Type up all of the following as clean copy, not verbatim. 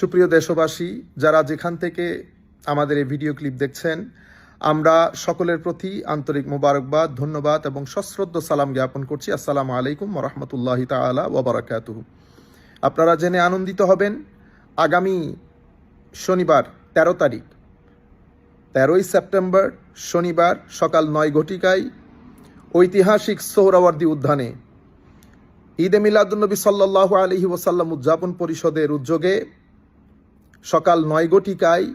সুপ্রিয় দেশবাসী, যারা যেখান থেকে আমাদের এই ভিডিও ক্লিপ দেখছেন, আমরা সকলের প্রতি আন্তরিক মোবারকবাদ, ধন্যবাদ এবং সশ্রদ্ধ সালাম জ্ঞাপন করছি। আসসালামু আলাইকুম ওয়া রাহমাতুল্লাহি তাআলা ওয়া বারাকাতুহু। আপনারা জেনে আনন্দিত হবেন, আগামী শনিবার 13 তারিখ 13ই সেপ্টেম্বর শনিবার সকাল 9 ঘটিকায় ঐতিহাসিক সোহরাওয়ার্দী উদ্যানে ঈদে মিলাদুন্নবী সাল্লাল্লাহু আলাইহি ওয়াসাল্লাম উদযাপন পরিষদের উদ্যোগে সকাল 9 ঘটিকায়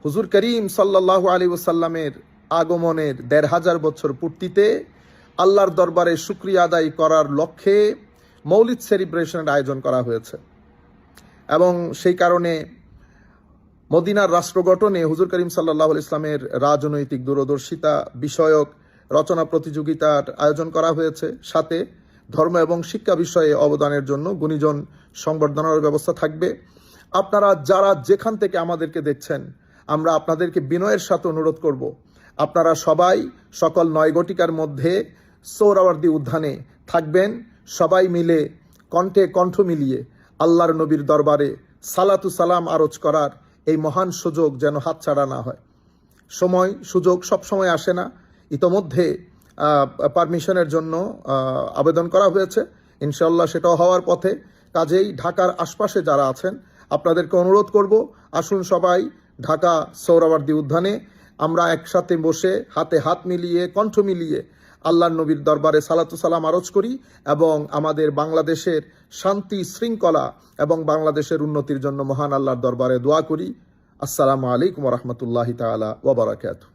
হুজুর করিম সাল্লাল্লাহু আলাইহি ওয়াসাল্লামের আগমনের ১৫০০ বছর পূর্তিতে আল্লাহর দরবারে শুকরিয়া আদায় করার লক্ষ্যে মৌলিদ সেলিব্রেশনের আয়োজন করা হয়েছে এবং সেই কারণে মদিনার রাষ্ট্র গঠনে হুজুর করিম সাল্লাল্লাহু আলাইহি ওয়াসাল্লামের রাজনৈতিক দূরদর্শিতা বিষয়ক রচনা প্রতিযোগিতার আয়োজন করা হয়েছে। সাথে ধর্ম এবং শিক্ষা বিষয়ে অবদানের জন্য গুণীজন সংবর্ধনার ব্যবস্থা থাকবে। আপনারা যারা যেখান থেকে আমাদেরকে দেখছেন, আমরা আপনাদেরকে বিনয়ের সাথে অনুরোধ করব, আপনারা সবাই সকাল 9 ঘটিকার মধ্যে সোহরাওয়ার্দী উদ্যানে থাকবেন। সবাই মিলে কণ্ঠে কণ্ঠ মিলিয়ে আল্লাহর নবীর দরবারে সালাতু সালাম আরজ করার এই মহান সুযোগ যেন হাতছাড়া না হয়। সুযোগ সবসময় আসে না। ইতোমধ্যে পারমিশনের জন্য আবেদন করা হয়েছে, ইনশাআল্লাহ সেটাও হওয়ার পথে। কাজেই ঢাকার আশপাশে যারা আছেন, আপনাদেরকে অনুরোধ করব, আসুন সবাই ঢাকা সোহরাওয়ার্দী উদ্যানে আমরা একসাথে বসে হাতে হাত মিলিয়ে কণ্ঠ মিলিয়ে আল্লাহর নবীর দরবারে সালাতু সালাম আরজ করি এবং আমাদের বাংলাদেশের শান্তি শৃঙ্খলা এবং বাংলাদেশের উন্নতির জন্য মহান আল্লাহর দরবারে দোয়া করি। আসসালামু আলাইকুম ওয়া রাহমাতুল্লাহি তাআলা ওয়া বারাকাতুহু।